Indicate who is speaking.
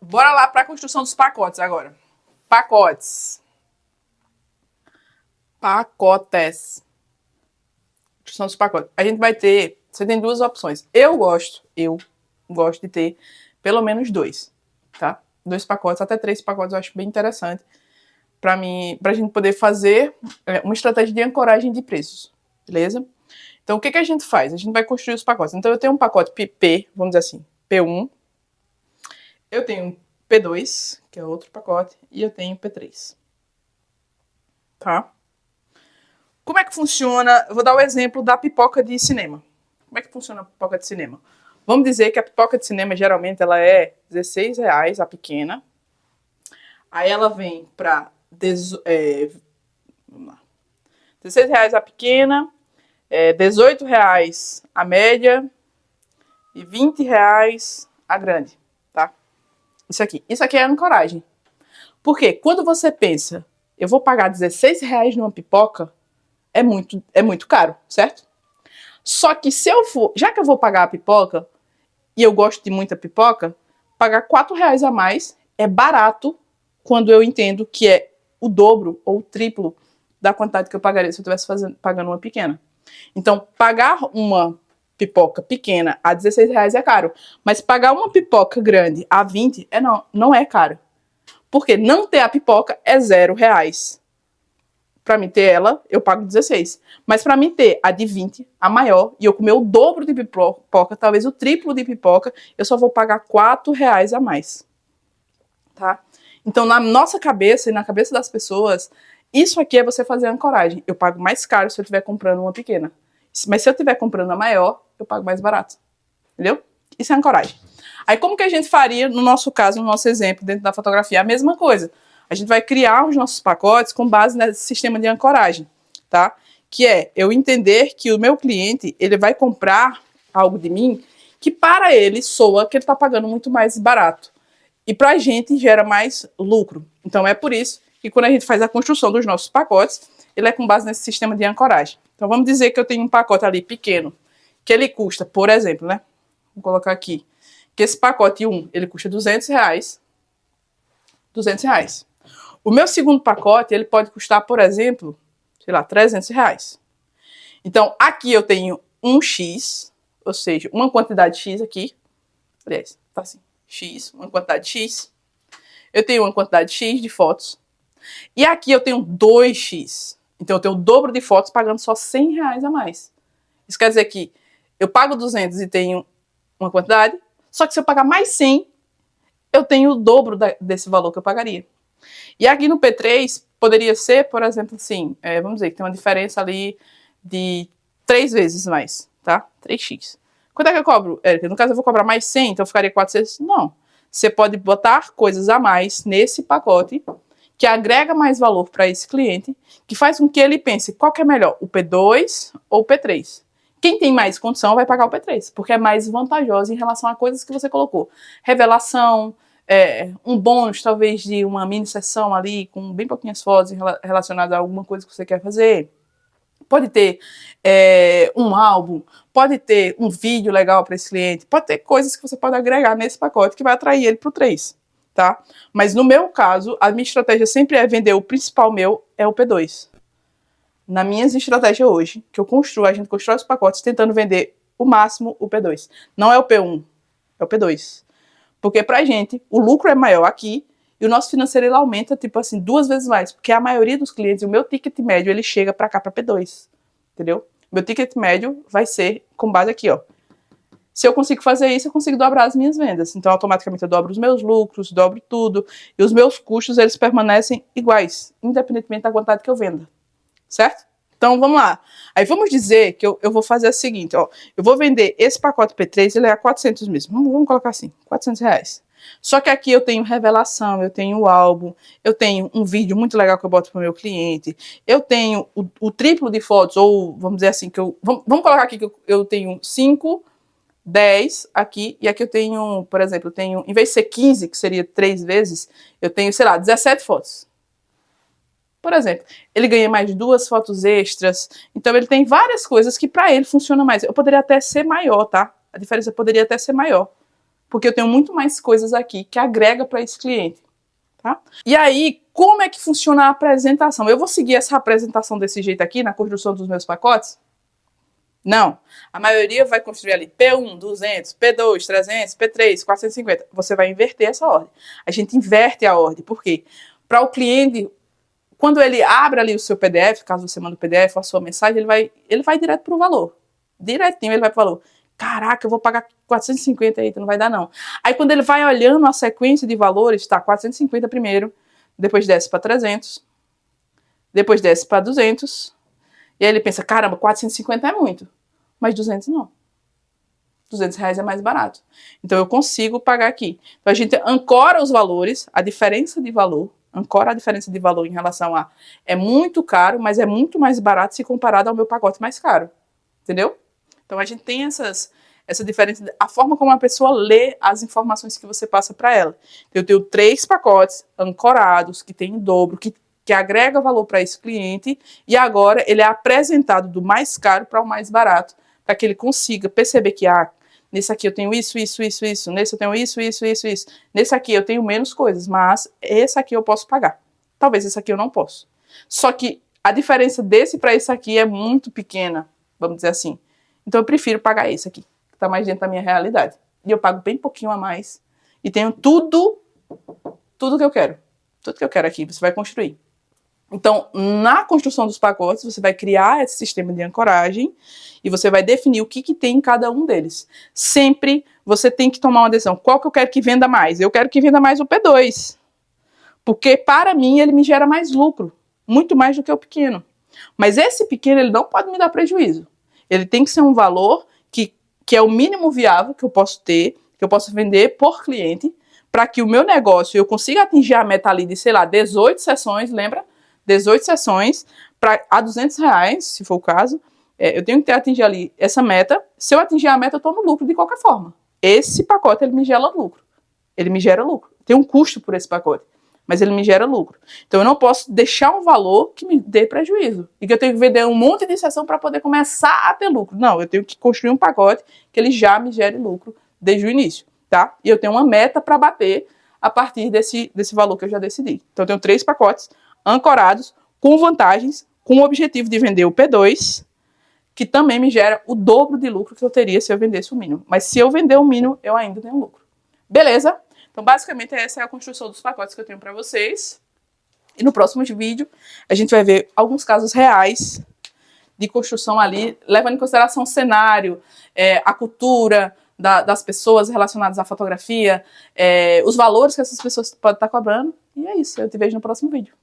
Speaker 1: Bora lá para a construção dos pacotes agora. Pacotes. Pacotes. Construção dos pacotes. A gente vai ter... Você tem duas opções. Eu gosto de ter pelo menos 2, tá? 2 pacotes, até 3 pacotes eu acho bem interessante pra gente poder fazer uma estratégia de ancoragem de preços, beleza? Então, o que a gente faz? A gente vai construir os pacotes. Então, eu tenho um pacote P, vamos dizer assim, P1. Eu tenho P2, que é outro pacote, e eu tenho P3. Tá? Como é que funciona? Eu vou dar o exemplo da pipoca de cinema. Como é que funciona a pipoca de cinema? Vamos dizer que a pipoca de cinema, geralmente, ela é R$16 a pequena. Aí ela vem para vamos lá. R$16 a pequena, R$18 a média e R$20 a grande, tá? Isso aqui é ancoragem. Porque quando você pensa, eu vou pagar R$16 numa pipoca, é muito caro, certo? Só que se eu for, já que eu vou pagar a pipoca, e eu gosto de muita pipoca, pagar R$4 a mais é barato quando eu entendo que é o dobro ou o triplo da quantidade que eu pagaria se eu estivesse pagando uma pequena. Então, pagar uma pipoca pequena a R$16 é caro, mas pagar uma pipoca grande a 20 não é caro. Porque não ter a pipoca é R$0. Para mim ter ela, eu pago 16. Mas para mim ter a de 20, a maior, e eu comer o dobro de pipoca, talvez o triplo de pipoca, eu só vou pagar R$4 a mais. Tá? Então, na nossa cabeça e na cabeça das pessoas, isso aqui é você fazer ancoragem. Eu pago mais caro se eu estiver comprando uma pequena. Mas se eu estiver comprando a maior, eu pago mais barato. Entendeu? Isso é ancoragem. Aí, como que a gente faria, no nosso caso, no nosso exemplo, dentro da fotografia? A mesma coisa. A gente vai criar os nossos pacotes com base nesse sistema de ancoragem, tá? Que é eu entender que o meu cliente, ele vai comprar algo de mim que para ele soa que ele está pagando muito mais barato. E para a gente gera mais lucro. Então é por isso que quando a gente faz a construção dos nossos pacotes, ele é com base nesse sistema de ancoragem. Então vamos dizer que eu tenho um pacote ali pequeno, que ele custa, por exemplo, né? Vou colocar aqui, que esse pacote 1, ele custa R$200. R$200. O meu segundo pacote, ele pode custar, por exemplo, sei lá, R$300. Então, aqui eu tenho um X, ou seja, uma quantidade X aqui. Aliás, tá assim, X, uma quantidade X. Eu tenho uma quantidade X de fotos. E aqui eu tenho 2X. Então, eu tenho o dobro de fotos pagando só R$100 a mais. Isso quer dizer que eu pago 200 e tenho uma quantidade, só que se eu pagar mais 100, eu tenho o dobro desse valor que eu pagaria. E aqui no P3, poderia ser, por exemplo, assim, vamos dizer que tem uma diferença ali de 3 vezes mais, tá? 3x. Quanto é que eu cobro, Érica? No caso, eu vou cobrar mais 100, então ficaria 400? Não. Você pode botar coisas a mais nesse pacote, que agrega mais valor para esse cliente, que faz com que ele pense qual que é melhor, o P2 ou o P3. Quem tem mais condição vai pagar o P3, porque é mais vantajoso em relação a coisas que você colocou. Revelação, um bônus, talvez, de uma mini sessão ali, com bem pouquinhas fotos relacionadas a alguma coisa que você quer fazer. Pode ter um álbum, pode ter um vídeo legal para esse cliente, pode ter coisas que você pode agregar nesse pacote que vai atrair ele para o 3, tá? Mas no meu caso, a minha estratégia sempre é vender o principal meu, é o P2. Na minha estratégia hoje, que eu construo, a gente constrói os pacotes tentando vender o máximo o P2. Não é o P1, é o P2. Porque pra gente, o lucro é maior aqui e o nosso financeiro ele aumenta, tipo assim, 2 vezes mais. Porque a maioria dos clientes, o meu ticket médio, ele chega pra cá, pra P2. Entendeu? Meu ticket médio vai ser com base aqui, ó. Se eu consigo fazer isso, eu consigo dobrar as minhas vendas. Então, automaticamente, eu dobro os meus lucros, dobro tudo. E os meus custos, eles permanecem iguais, independentemente da quantidade que eu venda. Certo? Então, vamos lá. Aí, vamos dizer que eu vou fazer o seguinte, ó. Eu vou vender esse pacote P3, ele é a 400 mesmo. Vamos colocar assim, R$400. Só que aqui eu tenho revelação, eu tenho o álbum, eu tenho um vídeo muito legal que eu boto para o meu cliente, eu tenho o triplo de fotos, ou vamos dizer assim, que vamos colocar aqui que eu tenho 5, 10 aqui, e aqui eu tenho, por exemplo, eu tenho, em vez de ser 15, que seria 3 vezes, eu tenho, sei lá, 17 fotos. Por exemplo, ele ganha mais 2 fotos extras, então ele tem várias coisas que para ele funciona mais. Eu poderia até ser maior, tá? A diferença poderia até ser maior. porque eu tenho muito mais coisas aqui que agrega para esse cliente, tá? E aí, como é que funciona a apresentação? Eu vou seguir essa apresentação desse jeito aqui na construção dos meus pacotes? Não. A maioria vai construir ali P1, 200, P2, 300, P3, 450. Você vai inverter essa ordem. A gente inverte a ordem. Por quê? Para o cliente, quando ele abre ali o seu PDF, caso você mande o PDF ou a sua mensagem, ele vai direto para o valor. Direitinho ele vai para o valor. Caraca, eu vou pagar 450 aí, não vai dar não. Aí quando ele vai olhando a sequência de valores, tá 450 primeiro, depois desce para 300, depois desce para 200, e aí ele pensa, caramba, 450 é muito, mas 200 não. 200 reais é mais barato. Então eu consigo pagar aqui. Então a gente ancora os valores, a diferença de valor, ancora a diferença de valor em relação a é muito caro, mas é muito mais barato se comparado ao meu pacote mais caro. Entendeu? Então a gente tem essa diferença, a forma como a pessoa lê as informações que você passa para ela. Eu tenho 3 pacotes ancorados, que tem em dobro, que agrega valor para esse cliente, e agora ele é apresentado do mais caro para o mais barato, para que ele consiga perceber que, nesse aqui eu tenho isso, nesse eu tenho isso. Nesse aqui eu tenho menos coisas, mas esse aqui eu posso pagar. Talvez esse aqui eu não posso. Só que a diferença desse para esse aqui é muito pequena, vamos dizer assim. Então eu prefiro pagar esse aqui, que está mais dentro da minha realidade. E eu pago bem pouquinho a mais. E tenho tudo que eu quero. Tudo que eu quero aqui, você vai construir. Então, na construção dos pacotes, você vai criar esse sistema de ancoragem e você vai definir o que tem em cada um deles. Sempre você tem que tomar uma decisão. Qual que eu quero que venda mais? Eu quero que venda mais o P2. Porque, para mim, ele me gera mais lucro. Muito mais do que o pequeno. Mas esse pequeno, ele não pode me dar prejuízo. Ele tem que ser um valor que é o mínimo viável que eu posso ter, que eu posso vender por cliente, para que o meu negócio, eu consiga atingir a meta ali de, sei lá, 18 sessões, lembra? 18 sessões a 200 reais, se for o caso, eu tenho que atingir ali essa meta. Se eu atingir a meta, eu estou no lucro de qualquer forma. Esse pacote, ele me gera lucro. Ele me gera lucro. Tem um custo por esse pacote, mas ele me gera lucro. Então eu não posso deixar um valor que me dê prejuízo. E que eu tenho que vender um monte de sessão para poder começar a ter lucro. Não, eu tenho que construir um pacote que ele já me gere lucro desde o início, tá? E eu tenho uma meta para bater a partir desse valor que eu já decidi. Então eu tenho 3 pacotes ancorados, com vantagens, com o objetivo de vender o P2, que também me gera o dobro de lucro que eu teria se eu vendesse o mínimo. Mas se eu vender o mínimo, eu ainda tenho lucro. Beleza? Então, basicamente, essa é a construção dos pacotes que eu tenho para vocês. E no próximo vídeo, a gente vai ver alguns casos reais de construção ali, levando em consideração o cenário, a cultura das pessoas relacionadas à fotografia, os valores que essas pessoas podem estar cobrando. E é isso, eu te vejo no próximo vídeo.